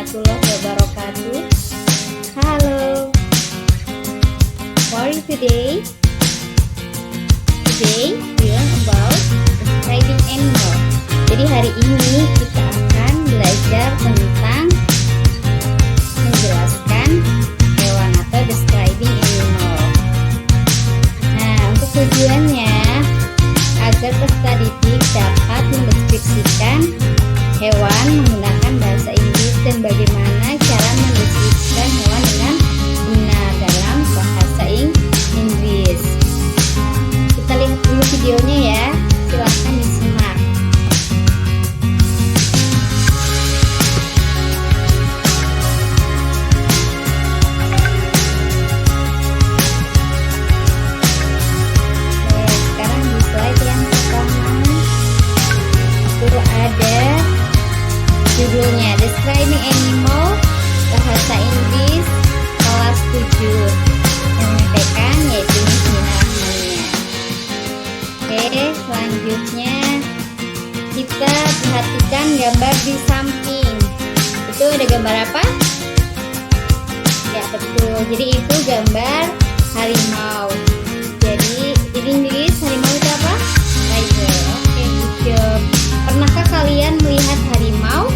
warahmatullahi wabarakatuh. Halo, how are you today? Today we learn about describing animal. Jadi hari ini kita akan belajar tentang menjelaskan hewan atau describing animal. Nah, untuk tujuannya agar peserta didik dapat mendeskripsikan hewan menggunakan bahasa Inggris dan bagaimana cara mendeskripsikan hewan dengan benar dalam bahasa Inggris. Kita lihat dulu videonya ya, silahkan disimak. Sekarang di slide yang pertama itu ada judulnya Describing Animal bahasa Inggris kelas 7 yang menyampaikan yaitu Miss Nina Rahmania. Oke, selanjutnya kita perhatikan gambar di samping. Itu ada gambar apa? Ya betul, jadi itu gambar harimau. Jadi di Inggris harimau itu apa? Tiger. Oke, good job. Pernahkah kalian melihat harimau?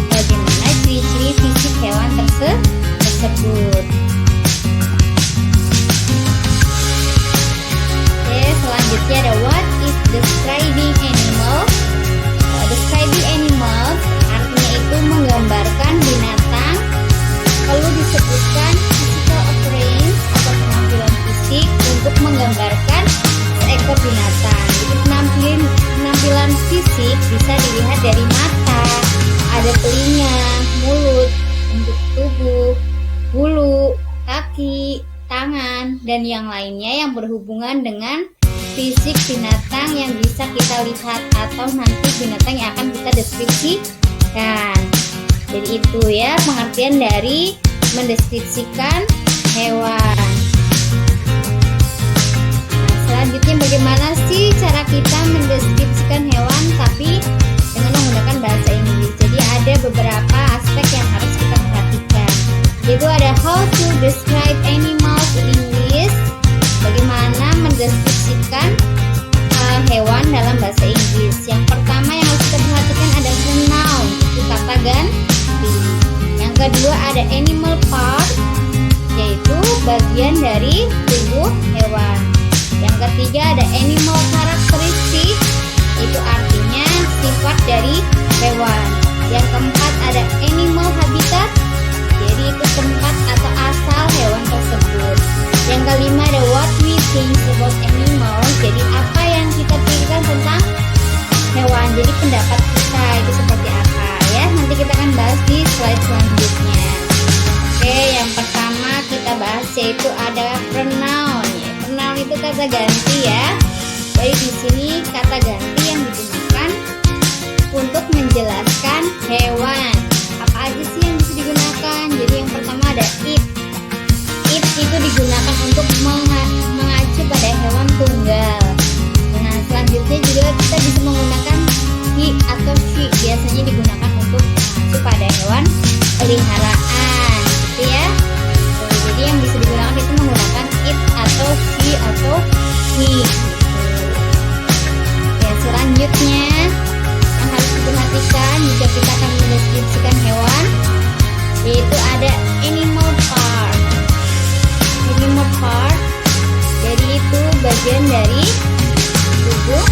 Bagaimana ciri-ciri fisik hewan tersebut? Oke, selanjutnya ada what is describing animal? Describing animals artinya itu menggambarkan binatang. Perlu disebutkan physical appearance atau penampilan fisik untuk menggambarkan seekor binatang. Jadi penampilan fisik bisa dilihat dari mata, ada telinga, mulut, bentuk tubuh, bulu, kaki, tangan, dan yang lainnya yang berhubungan dengan fisik binatang yang bisa kita lihat atau nanti binatang yang akan kita deskripsikan. Jadi itu ya pengertian dari mendeskripsikan hewan. Nah, selanjutnya bagaimana sih cara kita mendeskripsikan hewan tapi dengan menggunakan bahasa Inggris? Jadi ada beberapa aspek yang harus kita perhatikan. Yaitu ada how to describe animals in English. Bagaimana mendeskripsikan hewan dalam bahasa Inggris. Yang pertama yang harus kita perhatikan ada pronoun, itu kata ganti. Yang kedua ada animal part, yaitu bagian dari tubuh hewan. Yang ketiga ada animal characteristic, itu artinya sifat dari hewan. Yang keempat ada animal habitat, jadi itu tempat atau asal hewan tersebut. Yang kelima ada what we think about animals, jadi apa yang kita pikirkan tentang hewan. Jadi pendapat kita itu seperti apa ya, nanti kita akan bahas di slide selanjutnya. Oke, yang pertama kita bahas yaitu ada pronoun. Pronoun itu kata ganti ya. Jadi di sini kata ganti yang digunakan untuk menjelaskan hewan. Apa aja sih yang bisa digunakan? Jadi yang pertama ada it. It itu digunakan untuk mengacu pada hewan tunggal. Nah, selanjutnya juga kita bisa menggunakan he atau she. Biasanya digunakan untuk mengacu pada hewan peliharaan, gitu ya. Jadi yang bisa digunakan itu menggunakan it atau she atau he. Ya, selanjutnya yang harus diperhatikan jika kita akan mendeskripsikan hewan yaitu ada animal part. Animal part, jadi itu bagian dari tubuh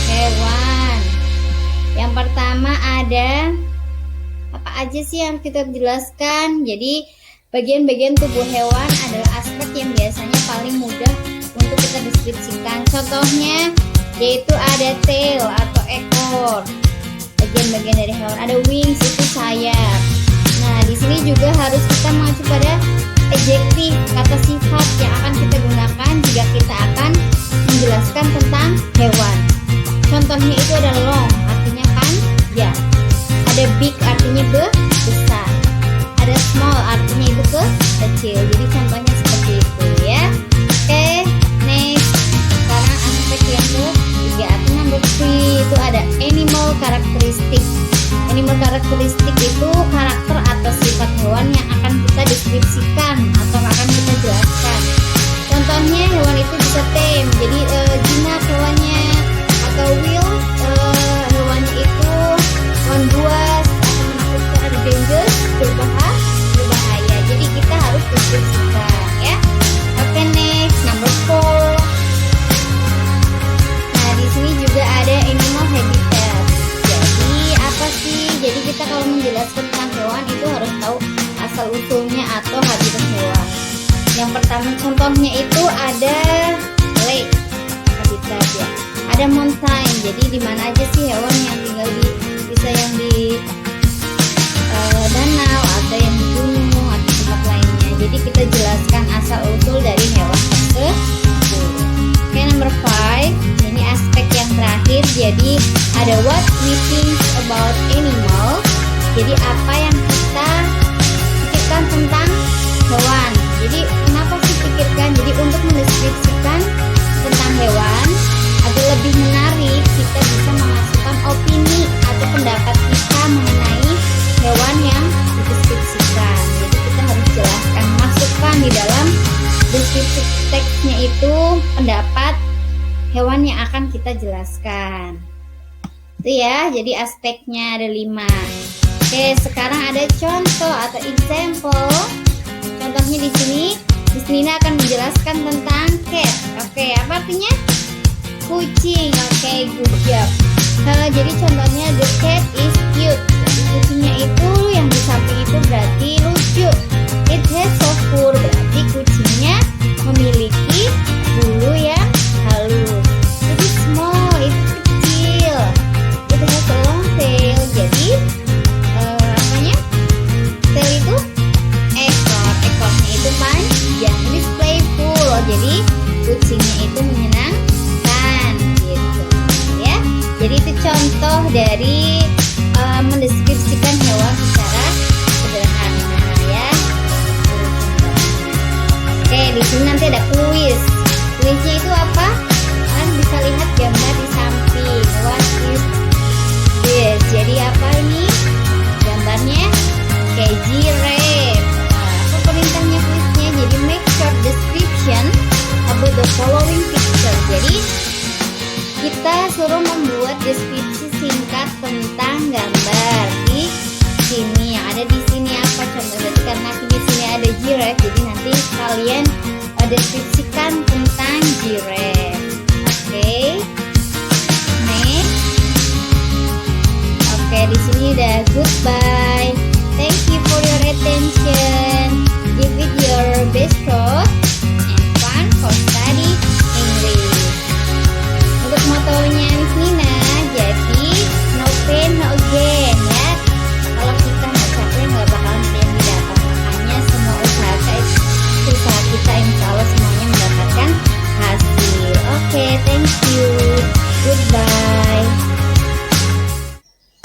hewan. Yang pertama ada apa aja sih yang kita jelaskan? Jadi bagian-bagian tubuh hewan adalah aspek yang biasanya paling mudah untuk kita deskripsikan. Contohnya yaitu ada tail atau ekor, bagian-bagian dari hewan. Ada wings, itu sayap. Nah, di sini juga harus kita mengacu pada adjektif, kata sifat yang akan kita gunakan jika kita akan menjelaskan tentang hewan. Contohnya itu ada long, artinya panjang. Ada big, artinya besar. Ada small, artinya itu kecil. Jadi contohnya seperti itu ya. Oke, next. Sekarang aspek yang ketiga atau number 3 itu ada animal characteristic. Animal karakteristik itu karakter atau sifat kita kalau menjelaskan tentang hewan itu harus tahu asal usulnya atau habitat hewan. Yang pertama contohnya itu ada lake habitat ya, ada mountain, jadi di mana aja sih hewan yang tinggal di, bisa yang di danau, ada yang di gunung atau tempat lainnya. Jadi kita jelaskan asal usul dari hewan tersebut. Oke, number 5, ini aspek yang terakhir. Jadi ada what we think about animal. Jadi apa yang kita pikirkan tentang hewan. Jadi kenapa sih pikirkan? Jadi untuk mendeskripsikan tentang hewan agar lebih menarik, kita bisa memasukkan opini atau pendapat kita mengenai hewan yang dideskripsikan. Jadi kita harus jelaskan, masukkan di dalam deskripsi teksnya itu pendapat hewan yang akan kita jelaskan. Itu ya, jadi aspeknya ada 5. Oke, sekarang ada contoh atau example. Contohnya di sini Nina akan menjelaskan tentang cat. Oke, apa artinya? Kucing. Oke, good job. Jadi contohnya the cat is cute. Jadi kucingnya itu yang di samping itu berarti lucu. It has soft fur, berarti kucingnya memiliki bulu yang halus. Jadi small, itu kecil. It has a long tail. Jadi apanya? Tail itu ekor, ekornya itu panjang. Ini playful. Jadi kucingnya itu menyenangkan gitu ya. Jadi itu contoh dari mendeskripsikan hewan secara sederhana ya. Oke, di sini nanti ada kuis. Kuisnya itu apa? Kalian bisa lihat gambar di samping. What is this? Jadi apa ini? Gambarnya kayak giraffe. Apa perintahnya kuisnya? Jadi make short description about the following picture. Jadi kita suruh membuat deskripsi singkat tentang gambar di sini. Yang ada di sini apa contohnya? Karena di sini ada giraffe, jadi nanti kalian deskripsikan tentang giraffe. Oke. Next. Oke, di sini udah goodbye. Thank you for your attention. Give it your best shot.